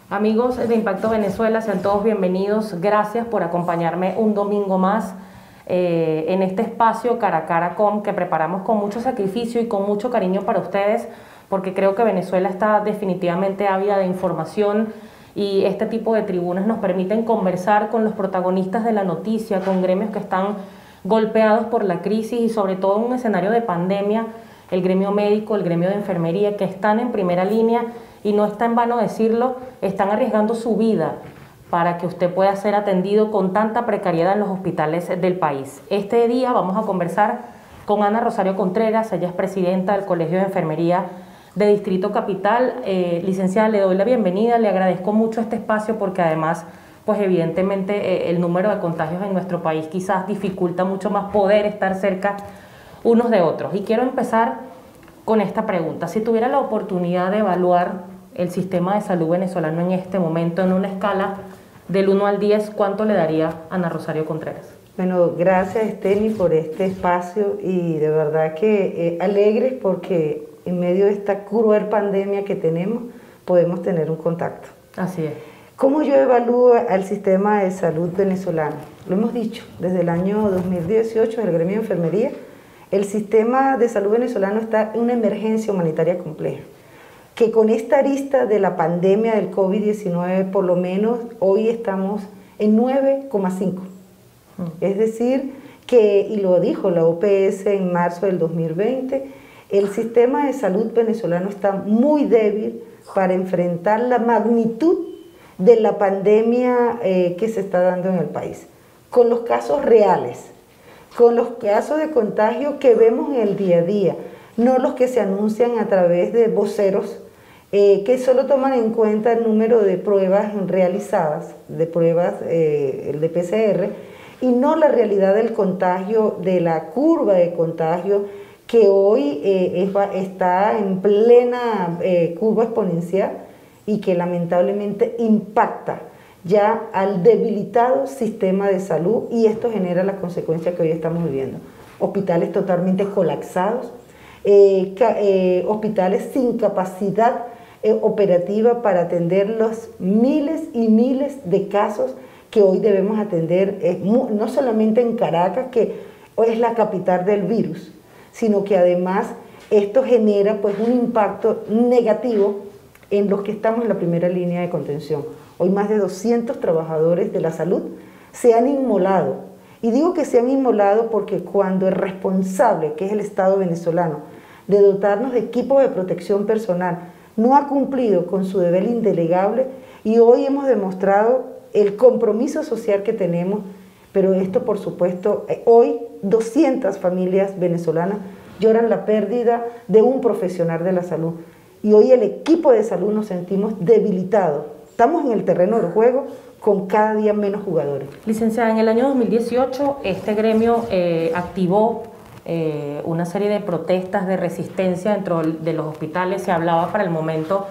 Amigos de Impacto Venezuela, sean todos bienvenidos. Gracias por acompañarme un domingo más en este espacio Cara a Cara Com que preparamos con mucho sacrificio y con mucho cariño para ustedes, porque creo que Venezuela está definitivamente ávida de información y este tipo de tribunas nos permiten conversar con los protagonistas de la noticia, con gremios que están golpeados por la crisis y sobre todo en un escenario de pandemia, el gremio médico, el gremio de enfermería, que están en primera línea y no está en vano decirlo, están arriesgando su vida para que usted pueda ser atendido con tanta precariedad en los hospitales del país. Este día vamos a conversar con Ana Rosario Contreras, ella es presidenta del Colegio de Enfermería de Distrito Capital. Licenciada, le doy la bienvenida, le agradezco mucho este espacio porque además, pues evidentemente el número de contagios en nuestro país quizás dificulta mucho más poder estar cerca unos de otros. Y quiero empezar con esta pregunta. Si tuviera la oportunidad de evaluar el sistema de salud venezolano en este momento en una escala del 1 al 10, ¿cuánto le daría Ana Rosario Contreras? Bueno, gracias Esteni por este espacio y de verdad que alegres porque en medio de esta cruel pandemia que tenemos podemos tener un contacto. Así es. ¿Cómo yo evalúo al sistema de salud venezolano? Lo hemos dicho, desde el año 2018 el gremio de enfermería, el sistema de salud venezolano está en una emergencia humanitaria compleja, que con esta arista de la pandemia del COVID-19, por lo menos hoy estamos en 9,5. Es decir, que, y lo dijo la OPS en marzo del 2020, el sistema de salud venezolano está muy débil para enfrentar la magnitud de la pandemia que se está dando en el país, con los casos reales, con los casos de contagio que vemos en el día a día, no los que se anuncian a través de voceros que solo toman en cuenta el número de pruebas realizadas, de pruebas de PCR, y no la realidad del contagio, de la curva de contagio que hoy está en plena curva exponencial y que lamentablemente impacta ya al debilitado sistema de salud, y esto genera las consecuencias que hoy estamos viviendo. Hospitales totalmente colapsados, hospitales sin capacidad operativa para atender los miles y miles de casos que hoy debemos atender, no solamente en Caracas, que es la capital del virus, sino que además esto genera pues un impacto negativo en los que estamos en la primera línea de contención. Hoy más de 200 trabajadores de la salud se han inmolado, y digo que se han inmolado porque cuando el responsable, que es el Estado venezolano, de dotarnos de equipos de protección personal, no ha cumplido con su deber indelegable, y hoy hemos demostrado el compromiso social que tenemos, pero esto por supuesto, hoy 200 familias venezolanas lloran la pérdida de un profesional de la salud, y hoy el equipo de salud nos sentimos debilitados, estamos en el terreno del juego con cada día menos jugadores. Licenciada, en el año 2018 este gremio activó una serie de protestas de resistencia dentro de los hospitales. Se hablaba para el momento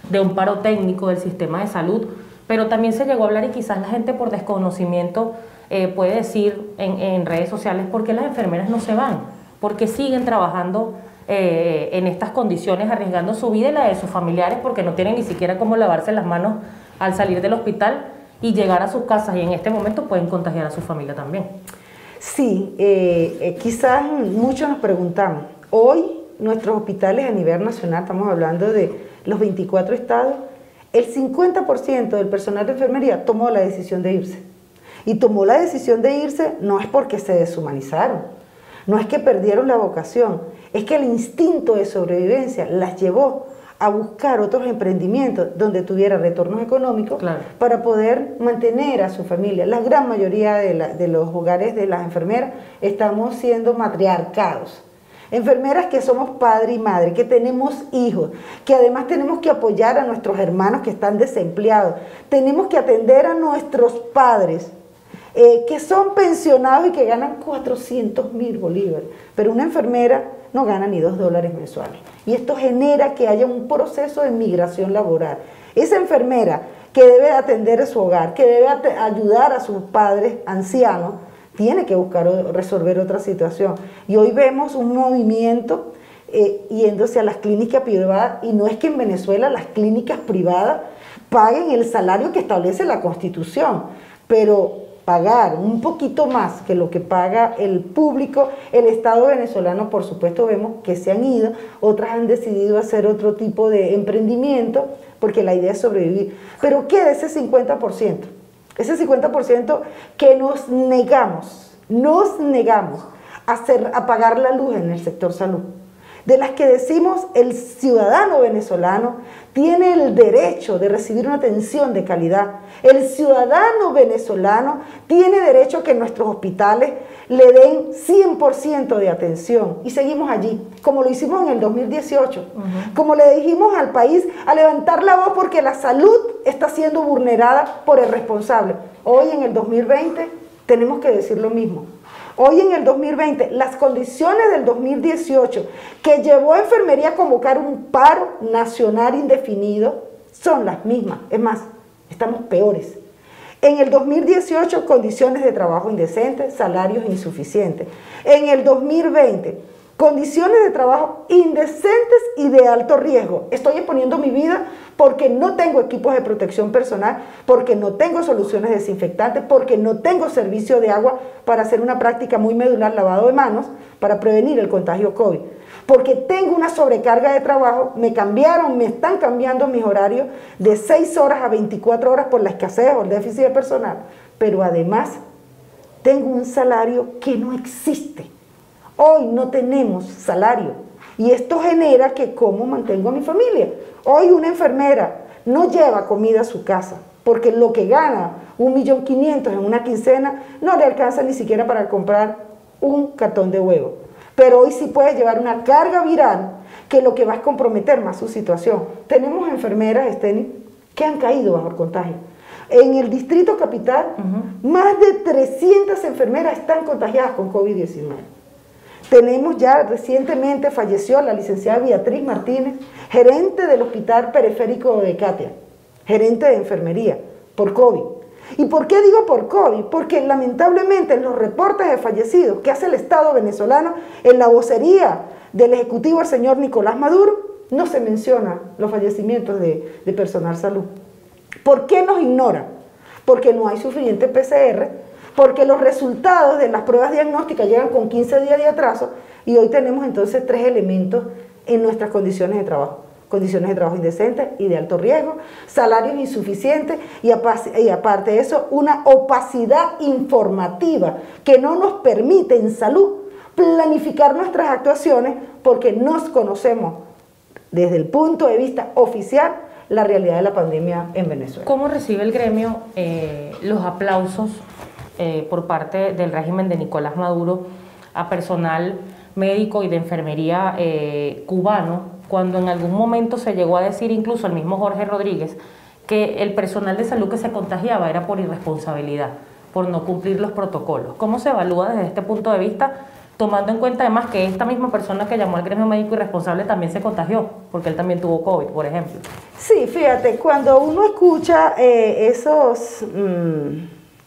de un paro técnico del sistema de salud, pero también se llegó a hablar, y quizás la gente por desconocimiento puede decir en redes sociales, ¿por qué las enfermeras no se van? ¿Por qué siguen trabajando en estas condiciones, arriesgando su vida y la de sus familiares, porque no tienen ni siquiera cómo lavarse las manos al salir del hospital y llegar a sus casas, y en este momento pueden contagiar a su familia también? Sí, quizás muchos nos preguntamos, hoy nuestros hospitales a nivel nacional, estamos hablando de los 24 estados, el 50% del personal de enfermería tomó la decisión de irse. Y tomó la decisión de irse no es porque se deshumanizaron, no es que perdieron la vocación, es que el instinto de sobrevivencia las llevó a buscar otros emprendimientos donde tuviera retornos económicos, claro, para poder mantener a su familia. La gran mayoría de los hogares de las enfermeras estamos siendo matriarcados. Enfermeras que somos padre y madre, que tenemos hijos, que además tenemos que apoyar a nuestros hermanos que están desempleados, tenemos que atender a nuestros padres, que son pensionados y que ganan 400.000 bolívares, pero una enfermera no gana ni $2 mensuales. Y esto genera que haya un proceso de migración laboral. Esa enfermera que debe atender a su hogar, que debe ayudar a sus padres ancianos, tiene que buscar resolver otra situación. Y hoy vemos un movimiento yéndose a las clínicas privadas, y no es que en Venezuela las clínicas privadas paguen el salario que establece la Constitución, pero pagar un poquito más que lo que paga el público, el Estado venezolano, por supuesto vemos que se han ido, otras han decidido hacer otro tipo de emprendimiento, porque la idea es sobrevivir. Pero queda ese 50%, ese 50% que nos negamos a pagar la luz en el sector salud, de las que decimos el ciudadano venezolano tiene el derecho de recibir una atención de calidad. El ciudadano venezolano tiene derecho a que nuestros hospitales le den 100% de atención. Y seguimos allí, como lo hicimos en el 2018, como le dijimos al país a levantar la voz porque la salud está siendo vulnerada por el responsable. Hoy en el 2020 tenemos que decir lo mismo. Hoy en el 2020, las condiciones del 2018 que llevó a enfermería a convocar un paro nacional indefinido son las mismas. Es más, estamos peores. En el 2018, condiciones de trabajo indecentes, salarios insuficientes. En el 2020, condiciones de trabajo indecentes y de alto riesgo. Estoy exponiendo mi vida porque no tengo equipos de protección personal, porque no tengo soluciones desinfectantes, porque no tengo servicio de agua para hacer una práctica muy medular, lavado de manos, para prevenir el contagio COVID. Porque tengo una sobrecarga de trabajo, me están cambiando mis horarios de 6 horas a 24 horas por la escasez o el déficit de personal. Pero además, tengo un salario que no existe. Hoy no tenemos salario y esto genera que cómo mantengo a mi familia. Hoy una enfermera no lleva comida a su casa porque lo que gana 1.500.000 en una quincena no le alcanza ni siquiera para comprar un cartón de huevo. Pero hoy sí puede llevar una carga viral que lo que va a comprometer más su situación. Tenemos enfermeras, Esteni, que han caído bajo el contagio. En el Distrito Capital, más de 300 enfermeras están contagiadas con COVID-19. Tenemos ya, recientemente falleció la licenciada Beatriz Martínez, gerente del Hospital Periférico de Catia, gerente de enfermería, por COVID. ¿Y por qué digo por COVID? Porque lamentablemente en los reportes de fallecidos que hace el Estado venezolano, en la vocería del Ejecutivo, el señor Nicolás Maduro, no se menciona los fallecimientos de personal salud. ¿Por qué nos ignoran? Porque no hay suficiente PCR, porque los resultados de las pruebas diagnósticas llegan con 15 días de atraso y hoy tenemos entonces 3 elementos en nuestras condiciones de trabajo. Condiciones de trabajo indecentes y de alto riesgo, salarios insuficientes y aparte de eso, una opacidad informativa que no nos permite en salud planificar nuestras actuaciones porque no conocemos desde el punto de vista oficial la realidad de la pandemia en Venezuela. ¿Cómo recibe el gremio los aplausos por parte del régimen de Nicolás Maduro a personal médico y de enfermería cubano, cuando en algún momento se llegó a decir, incluso el mismo Jorge Rodríguez, que el personal de salud que se contagiaba era por irresponsabilidad, por no cumplir los protocolos? ¿Cómo se evalúa desde este punto de vista, tomando en cuenta además que esta misma persona que llamó al gremio médico irresponsable también se contagió, porque él también tuvo COVID, por ejemplo? Sí, fíjate, cuando uno escucha esos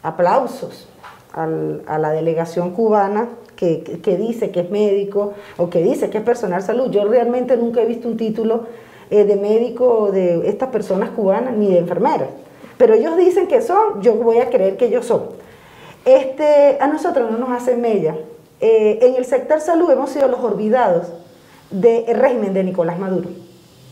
aplausos a la delegación cubana que dice que es médico o que dice que es personal salud, yo realmente nunca he visto un título de médico de estas personas cubanas ni de enfermeras, pero ellos dicen que son, yo voy a creer que ellos son. A nosotros no nos hace mella. En el sector salud hemos sido los olvidados del régimen de Nicolás Maduro,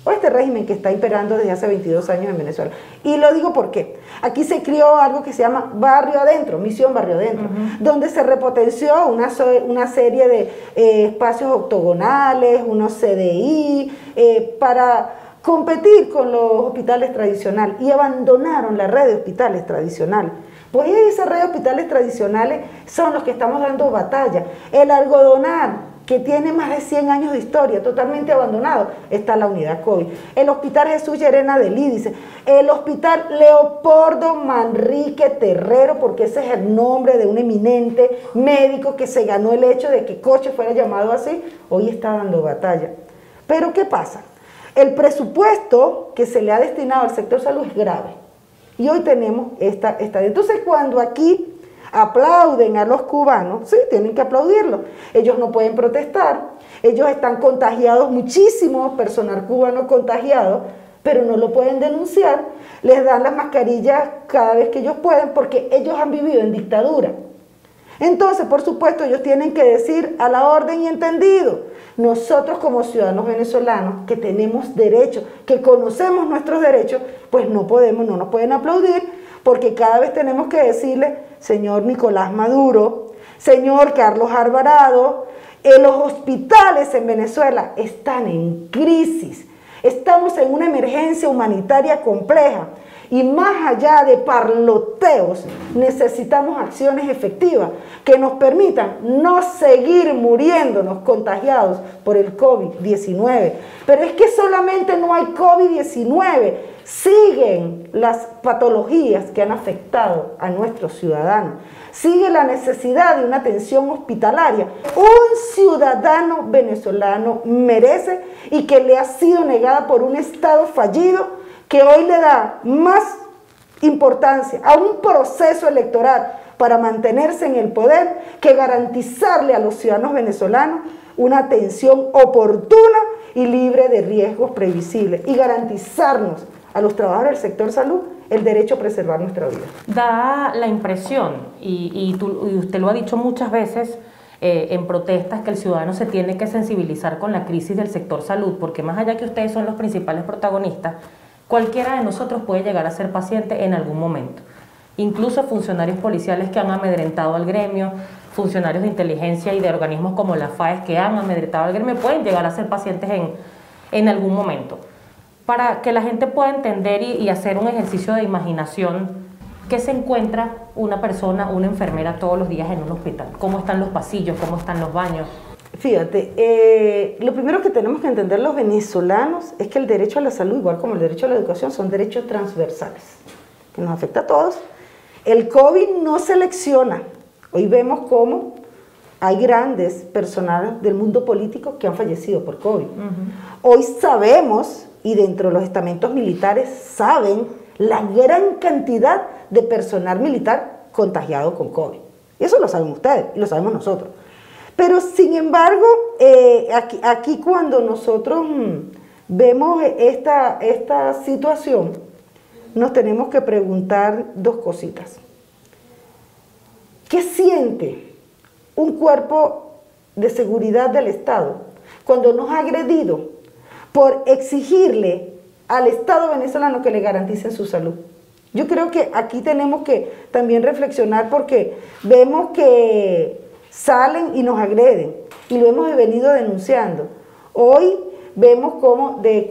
o este régimen que está imperando desde hace 22 años en Venezuela. Y lo digo porque aquí se creó algo que se llama Barrio Adentro, Misión Barrio Adentro, donde se repotenció una serie de espacios octogonales, unos CDI, para competir con los hospitales tradicionales, y abandonaron la red de hospitales tradicionales. Pues esas redes de hospitales tradicionales son los que estamos dando batalla. El algodonal, que tiene más de 100 años de historia, totalmente abandonado, está la unidad COVID. El Hospital Jesús Llerena del Lídice, el Hospital Leopoldo Manrique Terrero, porque ese es el nombre de un eminente médico que se ganó el hecho de que Coche fuera llamado así, hoy está dando batalla. Pero ¿qué pasa? El presupuesto que se le ha destinado al sector salud es grave. Y hoy tenemos esta. Entonces, cuando aquí aplauden a los cubanos, sí, tienen que aplaudirlos. Ellos no pueden protestar, ellos están contagiados, muchísimo personal cubano contagiado, pero no lo pueden denunciar, les dan las mascarillas cada vez que ellos pueden porque ellos han vivido en dictadura. Entonces, por supuesto, ellos tienen que decir a la orden y entendido. Nosotros como ciudadanos venezolanos que tenemos derechos, que conocemos nuestros derechos, pues no nos pueden aplaudir porque cada vez tenemos que decirle, señor Nicolás Maduro, señor Carlos Alvarado, los hospitales en Venezuela están en crisis. Estamos en una emergencia humanitaria compleja y más allá de parloteos necesitamos acciones efectivas que nos permitan no seguir muriéndonos contagiados por el COVID-19. Pero es que solamente no hay COVID-19, siguen las patologías que han afectado a nuestros ciudadanos. Sigue la necesidad de una atención hospitalaria. Un ciudadano venezolano merece y que le ha sido negada por un Estado fallido que hoy le da más importancia a un proceso electoral para mantenerse en el poder que garantizarle a los ciudadanos venezolanos una atención oportuna y libre de riesgos previsibles y garantizarnos a los trabajadores del sector salud el derecho a preservar nuestra vida. Da la impresión, y usted lo ha dicho muchas veces en protestas, que el ciudadano se tiene que sensibilizar con la crisis del sector salud, porque más allá que ustedes son los principales protagonistas, cualquiera de nosotros puede llegar a ser paciente en algún momento. Incluso funcionarios policiales que han amedrentado al gremio, funcionarios de inteligencia y de organismos como la FAES que han amedrentado al gremio, pueden llegar a ser pacientes en algún momento. Para que la gente pueda entender y hacer un ejercicio de imaginación, ¿qué se encuentra una persona, una enfermera todos los días en un hospital? ¿Cómo están los pasillos? ¿Cómo están los baños? Fíjate, lo primero que tenemos que entender los venezolanos es que el derecho a la salud, igual como el derecho a la educación, son derechos transversales, que nos afecta a todos. El COVID no selecciona. Hoy vemos cómo hay grandes personas del mundo político que han fallecido por COVID. Hoy sabemos, y dentro de los estamentos militares saben, la gran cantidad de personal militar contagiado con COVID. Y eso lo saben ustedes y lo sabemos nosotros. Pero sin embargo, aquí cuando nosotros vemos esta situación, nos tenemos que preguntar dos cositas. ¿Qué siente un cuerpo de seguridad del Estado cuando nos ha agredido por exigirle al Estado venezolano que le garanticen su salud? Yo creo que aquí tenemos que también reflexionar porque vemos que salen y nos agreden y lo hemos venido denunciando. Hoy vemos cómo de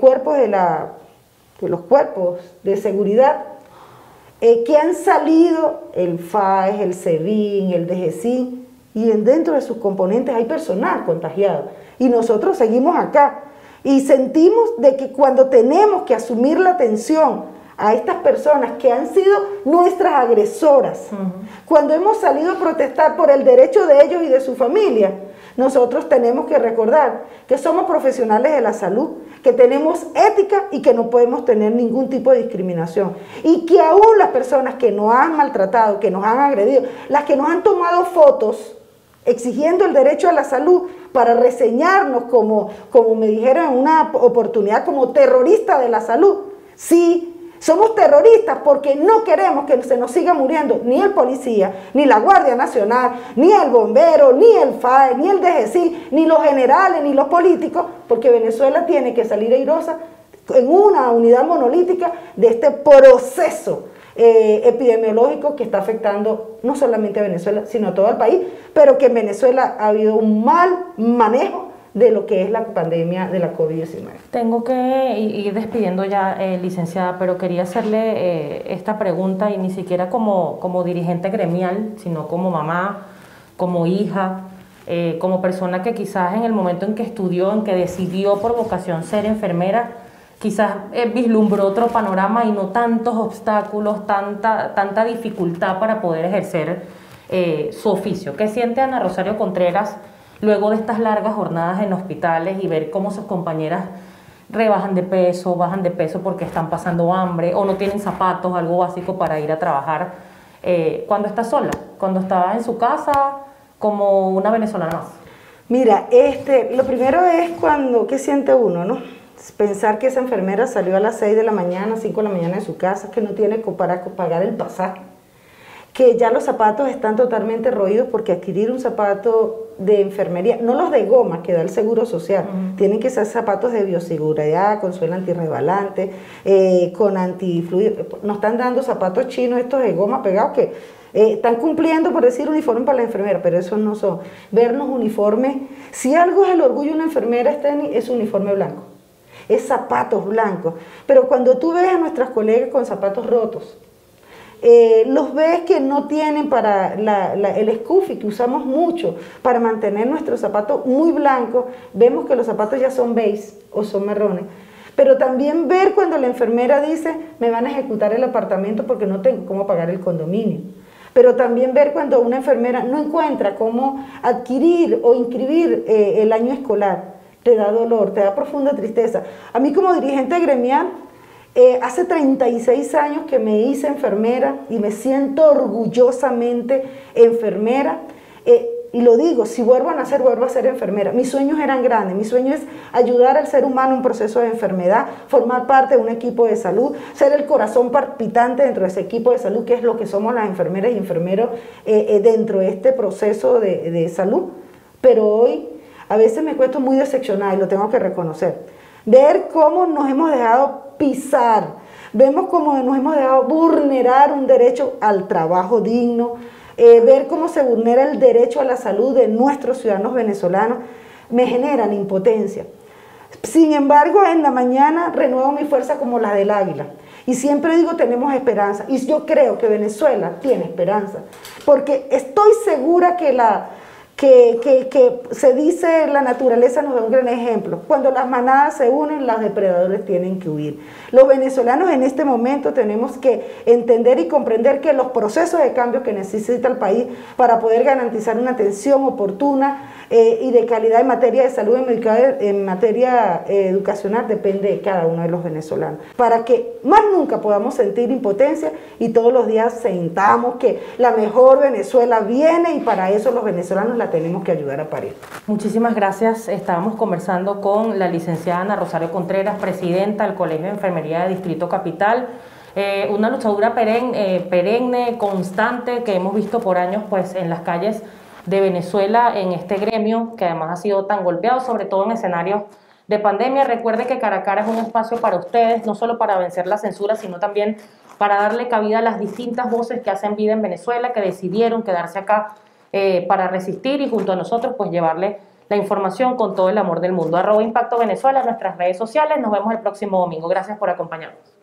los cuerpos de seguridad que han salido el FAES, el SEBIN, el DGCIN, y dentro de sus componentes hay personal contagiado. Y nosotros seguimos acá y sentimos de que cuando tenemos que asumir la atención a estas personas que han sido nuestras agresoras, cuando hemos salido a protestar por el derecho de ellos y de su familia, nosotros tenemos que recordar que somos profesionales de la salud, que tenemos ética y que no podemos tener ningún tipo de discriminación. Y que aún las personas que nos han maltratado, que nos han agredido, las que nos han tomado fotos exigiendo el derecho a la salud para reseñarnos como me dijeron en una oportunidad, como terrorista de la salud. Sí, somos terroristas porque no queremos que se nos siga muriendo ni el policía, ni la Guardia Nacional, ni el bombero, ni el FAE, ni el DGCI, ni los generales, ni los políticos, porque Venezuela tiene que salir airosa en una unidad monolítica de este proceso epidemiológico que está afectando no solamente a Venezuela, sino a todo el país, pero que en Venezuela ha habido un mal manejo de lo que es la pandemia de la COVID-19. Tengo que ir despidiendo ya, licenciada, pero quería hacerle esta pregunta, y ni siquiera como dirigente gremial, sino como mamá, como hija, como persona que quizás en el momento en que estudió, en que decidió por vocación ser enfermera, quizás vislumbró otro panorama y no tantos obstáculos, tanta dificultad para poder ejercer su oficio. ¿Qué siente Ana Rosario Contreras luego de estas largas jornadas en hospitales y ver cómo sus compañeras bajan de peso porque están pasando hambre o no tienen zapatos, algo básico para ir a trabajar, cuando está sola, cuando está en su casa como una venezolana más? Mira, lo primero es ¿qué siente uno, no? Pensar que esa enfermera salió a las 6 de la mañana, 5 de la mañana de su casa, que no tiene para pagar el pasaje, que ya los zapatos están totalmente roídos porque adquirir un zapato de enfermería, no los de goma que da el Seguro Social, tienen que ser zapatos de bioseguridad, con suela antirrebalante, con antifluido. Nos están dando zapatos chinos estos de goma pegados que están cumpliendo, por decir, uniforme para la enfermera, pero esos no son. Vernos uniformes, si algo es el orgullo de una enfermera, es uniforme blanco, es zapatos blancos. Pero cuando tú ves a nuestras colegas con zapatos rotos, los ves que no tienen para el scuffy que usamos mucho para mantener nuestros zapatos muy blancos, vemos que los zapatos ya son beige o son marrones. Pero también ver cuando la enfermera dice, me van a ejecutar el apartamento porque no tengo cómo pagar el condominio. Pero también ver cuando una enfermera no encuentra cómo adquirir o inscribir el año escolar. Te da dolor, te da profunda tristeza. A mí como dirigente gremial, hace 36 años que me hice enfermera y me siento orgullosamente enfermera. Y lo digo, si vuelvo a nacer, vuelvo a ser enfermera. Mis sueños eran grandes, mi sueño es ayudar al ser humano en un proceso de enfermedad, formar parte de un equipo de salud, ser el corazón palpitante dentro de ese equipo de salud, que es lo que somos las enfermeras y enfermeros dentro de este proceso de salud. Pero hoy a veces me cuesta muy decepcionada y lo tengo que reconocer. Ver cómo nos hemos dejado pisar, vemos cómo nos hemos dejado vulnerar un derecho al trabajo digno, ver cómo se vulnera el derecho a la salud de nuestros ciudadanos venezolanos, me generan impotencia. Sin embargo, en la mañana renuevo mi fuerza como la del águila. Y siempre digo, tenemos esperanza. Y yo creo que Venezuela tiene esperanza. Porque estoy segura que se dice, la naturaleza nos da un gran ejemplo. Cuando las manadas se unen, los depredadores tienen que huir. Los venezolanos en este momento tenemos que entender y comprender que los procesos de cambio que necesita el país para poder garantizar una atención oportuna y de calidad en materia de salud, en materia educacional, depende de cada uno de los venezolanos. Para que más nunca podamos sentir impotencia y todos los días sintamos que la mejor Venezuela viene y para eso los venezolanos la tenemos que ayudar a parir. Muchísimas gracias. Estábamos conversando con la licenciada Ana Rosario Contreras, presidenta del Colegio de Enfermería de Distrito Capital. Una luchadora perenne, constante, que hemos visto por años pues, en las calles de Venezuela, en este gremio, que además ha sido tan golpeado, sobre todo en escenarios de pandemia. Recuerde que Cara a Cara es un espacio para ustedes, no solo para vencer la censura, sino también para darle cabida a las distintas voces que hacen vida en Venezuela, que decidieron quedarse acá para resistir y junto a nosotros pues llevarle la información con todo el amor del mundo. @Impacto Venezuela en nuestras redes sociales. Nos vemos el próximo domingo. Gracias por acompañarnos.